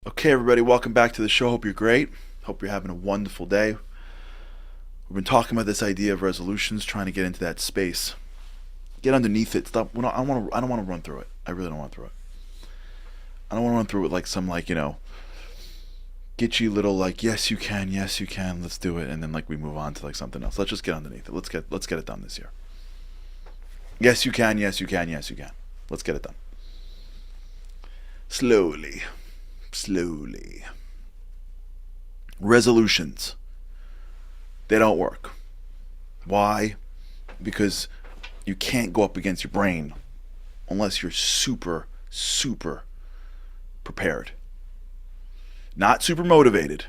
Okay, everybody, welcome back to the show. Hope you're great. Hope you're having a wonderful day. We've been talking about this idea of resolutions, trying to get into that space, get underneath it. Stop. I don't want to run through it. I really don't want to through it. I don't want to run through it like some get you little yes you can, let's do it, and then we move on to something else. Let's just get underneath it. Let's get it done this year. Yes you can, yes you can, yes you can. Let's get it done. Slowly, slowly. Resolutions. They don't work. Why? Because you can't go up against your brain unless you're super, super prepared. Not super motivated.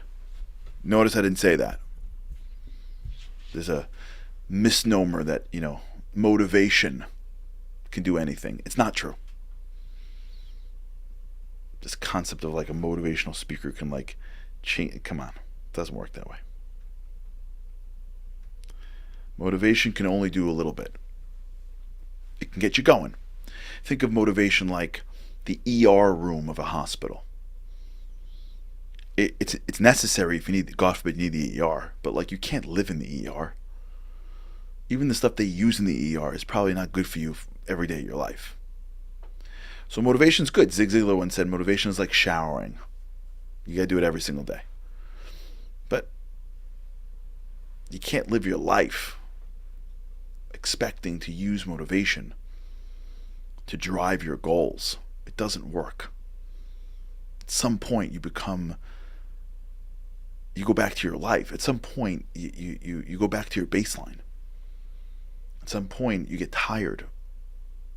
Notice I didn't say that. There's a misnomer that, motivation can do anything. It's not true. This concept of a motivational speaker can change. Come on. It doesn't work that way. Motivation can only do a little bit. It can get you going. Think of motivation like the ER room of a hospital. It's necessary if you need, God forbid, you need the ER, but you can't live in the ER. Even the stuff they use in the ER is probably not good for you every day of your life. So motivation's good. Zig Ziglar once said motivation is like showering. You gotta do it every single day. But you can't live your life expecting to use motivation to drive your goals. It doesn't work. At some point you go back to your life. At some point you go back to your baseline. At some point you get tired,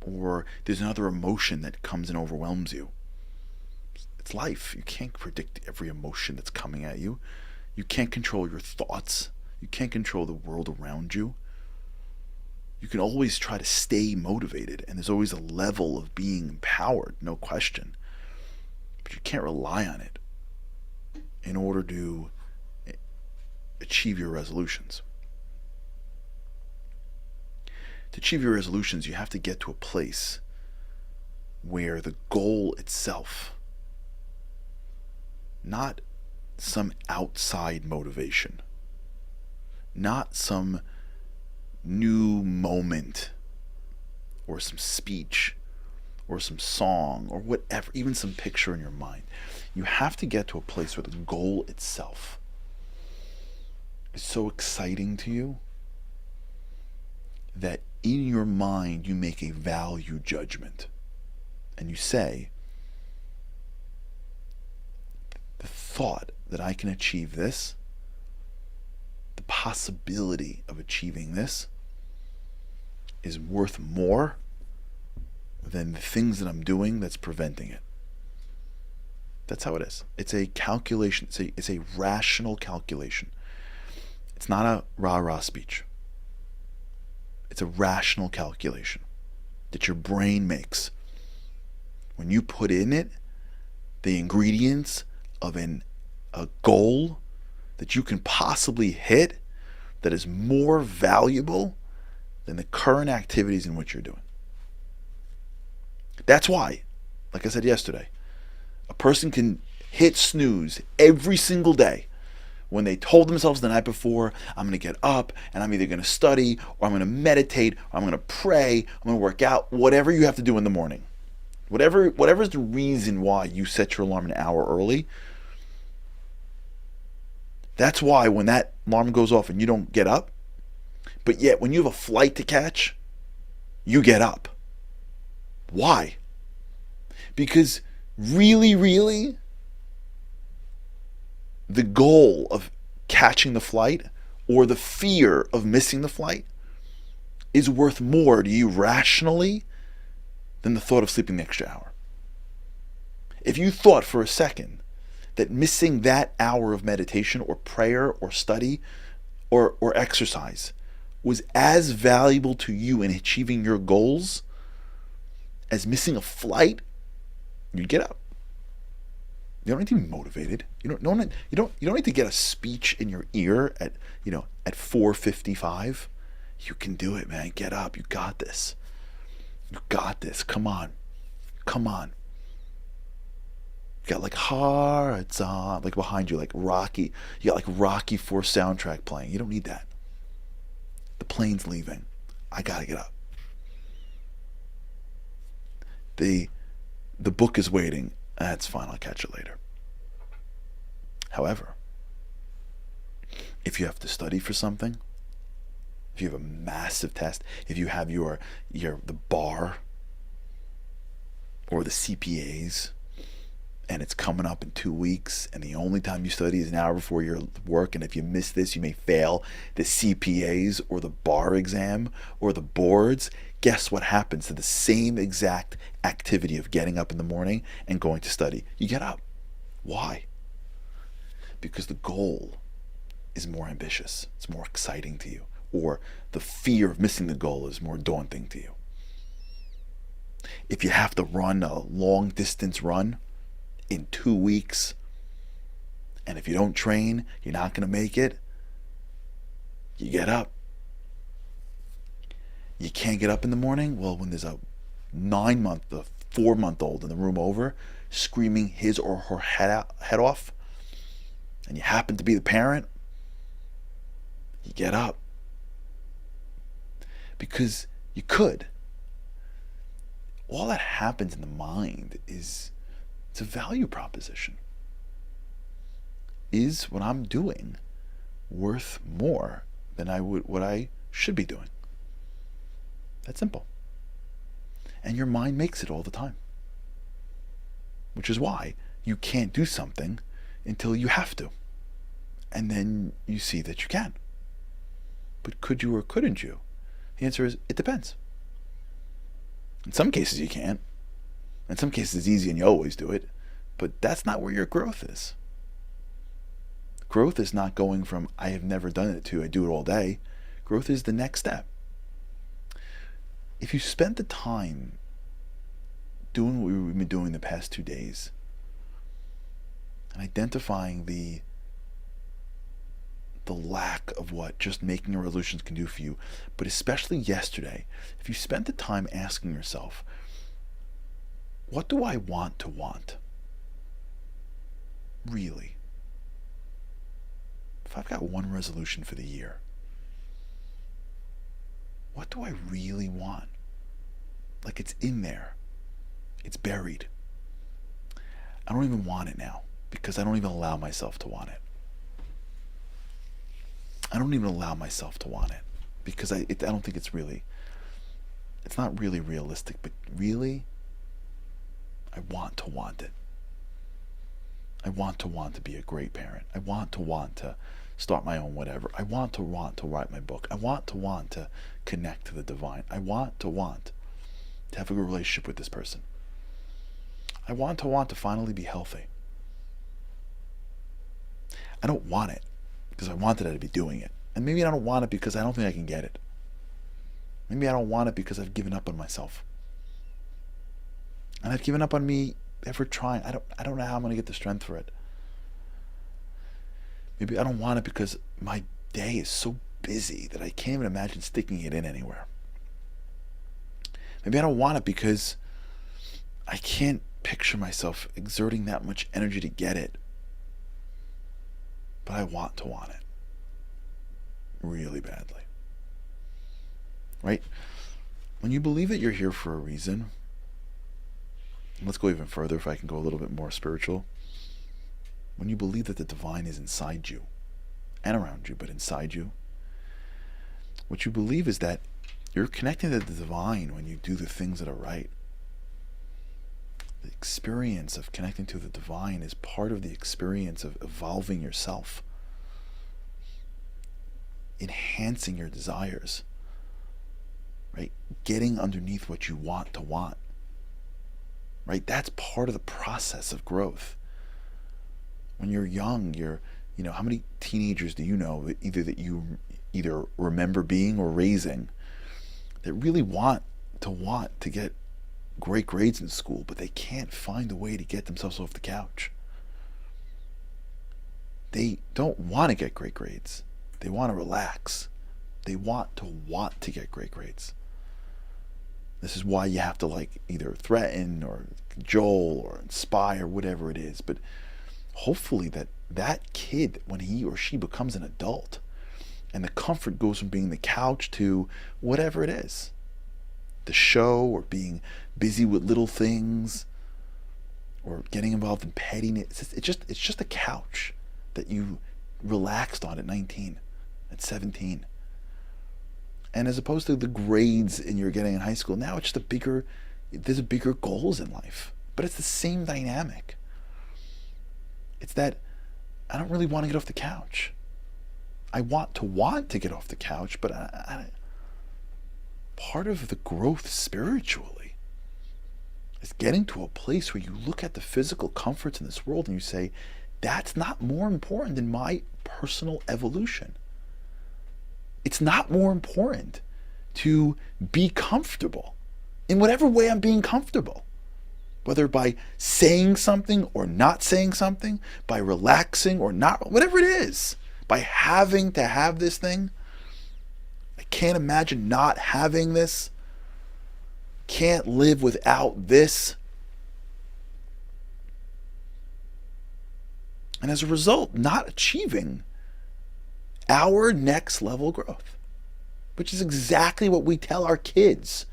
or there's another emotion that comes and overwhelms you. It's life. You can't predict every emotion that's coming at you. You can't control your thoughts. You can't control the world around you. You can always try to stay motivated, and there's always a level of being empowered, no question. But you can't rely on it in order to achieve your resolutions. To achieve your resolutions, you have to get to a place where the goal itself, not some outside motivation, not some new moment or some speech or some song or whatever, even some picture in your mind. You have to get to a place where the goal itself is so exciting to you that in your mind you make a value judgment and you say, the thought that I can achieve this, the possibility of achieving this, is worth more than the things that I'm doing that's preventing it. That's how it is. It's a calculation. It's a rational calculation. It's not a rah-rah speech. It's a rational calculation that your brain makes when you put in it the ingredients of a goal that you can possibly hit that is more valuable than the current activities in which you're doing. That's why, like I said yesterday, a person can hit snooze every single day when they told themselves the night before, I'm going to get up and I'm either going to study or I'm going to meditate or I'm going to pray, I'm going to work out, whatever you have to do in the morning. Whatever's the reason why you set your alarm an hour early. That's why when that alarm goes off and you don't get up, but yet when you have a flight to catch, you get up. Why? Because really, really, the goal of catching the flight or the fear of missing the flight is worth more to you rationally than the thought of sleeping the extra hour. If you thought for a second that missing that hour of meditation or prayer or study or exercise was as valuable to you in achieving your goals as missing a flight, you'd get up. You don't need to be motivated. You don't need to get a speech in your ear at 4:55. You can do it, man. Get up. You got this. You got this. Come on. Come on. You got like Hearts On, like behind you, like Rocky. You got like Rocky 4 soundtrack playing. You don't need that. The plane's leaving. I gotta get up. The book is waiting. That's fine. I'll catch it later. However, if you have to study for something, if you have a massive test, if you have the bar or the CPAs, and it's coming up in 2 weeks, and the only time you study is an hour before your work, and if you miss this, you may fail the CPAs or the bar exam or the boards. Guess what happens to the same exact activity of getting up in the morning and going to study? You get up. Why? Because the goal is more ambitious. It's more exciting to you. Or the fear of missing the goal is more daunting to you. If you have to run a long distance run in 2 weeks, and if you don't train, you're not going to make it, you get up. You can't get up in the morning? Well, when there's a 4-month-old in the room over screaming his or her head off, and you happen to be the parent, you get up. Because you could. All that happens in the mind is, it's a value proposition. Is what I'm doing worth more than what I should be doing? That's simple. And your mind makes it all the time. Which is why you can't do something until you have to. And then you see that you can. But could you or couldn't you? The answer is, it depends. In some cases you can't. In some cases it's easy and you always do it. But that's not where your growth is. Growth is not going from I have never done it to I do it all day. Growth is the next step. If you spent the time doing what we've been doing the past 2 days and identifying the lack of what just making resolutions can do for you, but especially yesterday, if you spent the time asking yourself, what do I want to want? Really? If I've got one resolution for the year, what do I really want? Like it's in there. It's buried. I don't even want it now because I don't even allow myself to want it. I don't even allow myself to want it because I don't think it's not really realistic, but really, I want it. I want to be a great parent. I want to start my own whatever. I want to write my book. I want to connect to the divine. I want to have a good relationship with this person. I want to finally be healthy. I don't want it because I wanted to be doing it. And maybe I don't want it because I don't think I can get it. Maybe I don't want it because I've given up on myself. And I've given up on me ever trying. I don't know how I'm going to get the strength for it. Maybe I don't want it because my day is so busy that I can't even imagine sticking it in anywhere. Maybe I don't want it because I can't picture myself exerting that much energy to get it. But I want it. Really badly. Right? When you believe that you're here for a reason, let's go even further if I can go a little bit more spiritual. When you believe that the divine is inside you and around you, but inside you, what you believe is that you're connecting to the divine when you do the things that are right. The experience of connecting to the divine is part of the experience of evolving yourself, enhancing your desires, right? Getting underneath what you want to want, right? That's part of the process of growth. When you're young, how many teenagers do you know that you either remember being or raising that really want to get great grades in school, but they can't find a way to get themselves off the couch? They don't want to get great grades. They want to relax. They want to get great grades. This is why you have to like either threaten or cajole or inspire, whatever it is. But hopefully that kid, when he or she becomes an adult, and the comfort goes from being the couch to whatever it is, the show, or being busy with little things, or getting involved in pettiness. It's just a couch that you relaxed on at 19, at 17. And as opposed to the grades you're getting in high school, now it's just there's bigger goals in life. But it's the same dynamic. It's that I don't really want to get off the couch. I want to get off the couch, but part of the growth spiritually is getting to a place where you look at the physical comforts in this world and you say, that's not more important than my personal evolution. It's not more important to be comfortable in whatever way I'm being comfortable, whether by saying something or not saying something, by relaxing or not, whatever it is, by having to have this thing. I can't imagine not having this. Can't live without this. And as a result, not achieving our next level growth, which is exactly what we tell our kids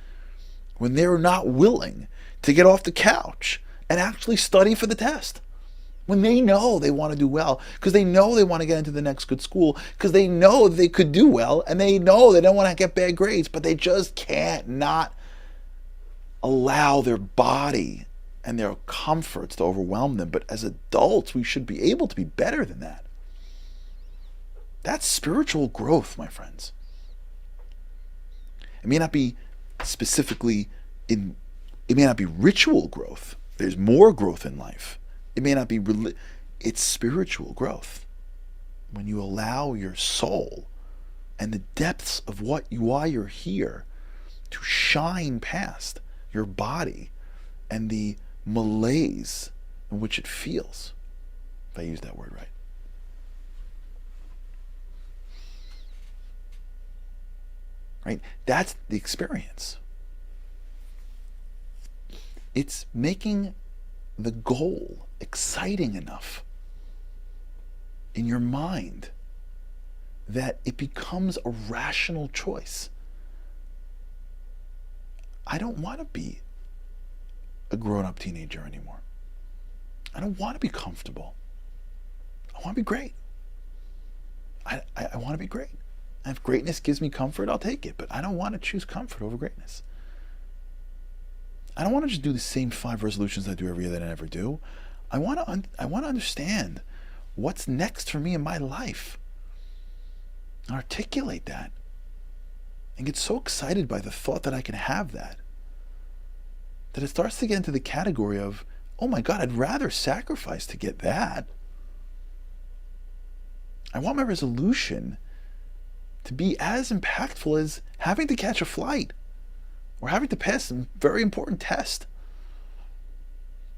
when they're not willing to get off the couch and actually study for the test. When they know they want to do well, because they know they want to get into the next good school, because they know they could do well, and they know they don't want to get bad grades, but they just can't not allow their body and their comforts to overwhelm them. But as adults, we should be able to be better than that. That's spiritual growth, my friends. It may not be specifically it may not be ritual growth. There's more growth in life. It may not be it's spiritual growth. When you allow your soul and the depths of why you're here to shine past your body and the malaise in which it feels, if I use that word right. Right? That's the experience. It's making the goal exciting enough in your mind that it becomes a rational choice. I don't want to be a grown-up teenager anymore. I don't want to be comfortable. I want to be great. I want to be great. And if greatness gives me comfort, I'll take it. But I don't want to choose comfort over greatness. I don't want to just do the same 5 resolutions I do every year that I never do. I want to understand what's next for me in my life. And articulate that. And get so excited by the thought that I can have that it starts to get into the category of, oh my God, I'd rather sacrifice to get that. I want my resolution to be as impactful as having to catch a flight, or having to pass a very important test,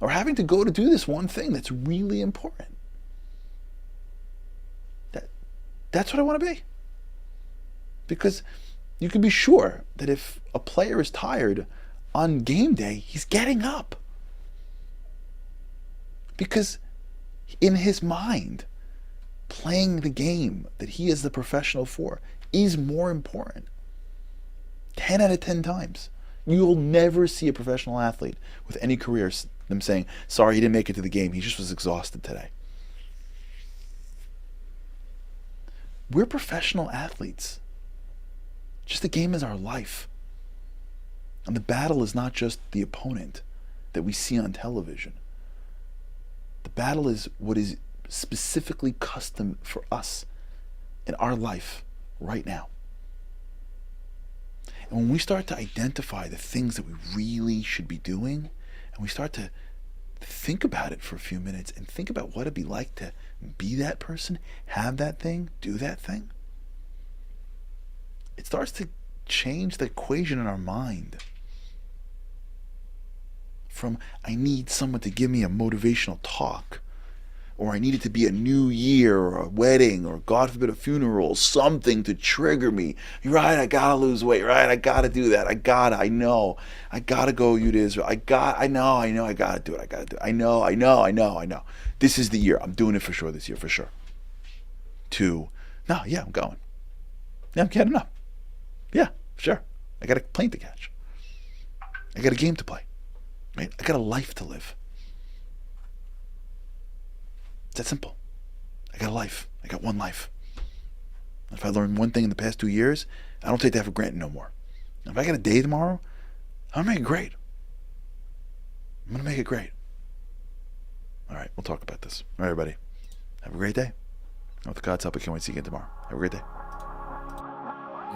or having to go to do this one thing that's really important. That's what I want to be. Because you can be sure that if a player is tired on game day, he's getting up. Because in his mind, playing the game that he is the professional for is more important. 10 out of 10 times. You'll never see a professional athlete with any career them saying, sorry, he didn't make it to the game, he just was exhausted today. We're professional athletes. Just the game is our life. And the battle is not just the opponent that we see on television. The battle is what is specifically custom for us in our life right now. And when we start to identify the things that we really should be doing, and we start to think about it for a few minutes and think about what it'd be like to be that person, have that thing, do that thing, it starts to change the equation in our mind. From I need someone to give me a motivational talk, or I need it to be a new year or a wedding or, God forbid, a funeral, something to trigger me. You're right, I gotta lose weight, right? I gotta do that. I gotta go to Israel. I gotta do it. I know. This is the year. I'm doing it for sure this year, for sure. To, no, yeah, I'm going. Yeah, I'm getting up. Yeah, sure. I got a plane to catch. I got a game to play. Right? I got a life to live. It's that simple. I got a life. I got one life. If I learned one thing in the past 2 years, I don't take that for granted no more. If I got a day tomorrow, I'm gonna make it great. I'm gonna make it great. All right, we'll talk about this. All right, everybody. Have a great day. With God's help, I can't wait to see you again tomorrow. Have a great day.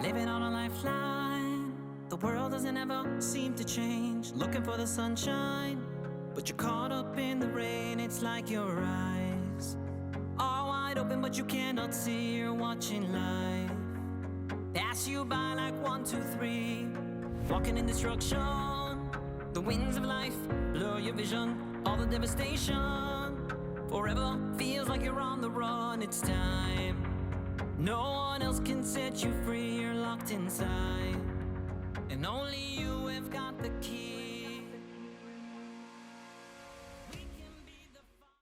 Living on a lifeline, the world doesn't ever seem to change. Looking for the sunshine, but you're caught up in the rain. It's like your eyes are wide open, but you cannot see. You're watching life pass you by like 1, 2, 3. Walking in destruction, the winds of life blur your vision. All the devastation forever feels like you're on the run. It's time. No one else can set you free. You're locked inside, and only you have got the key.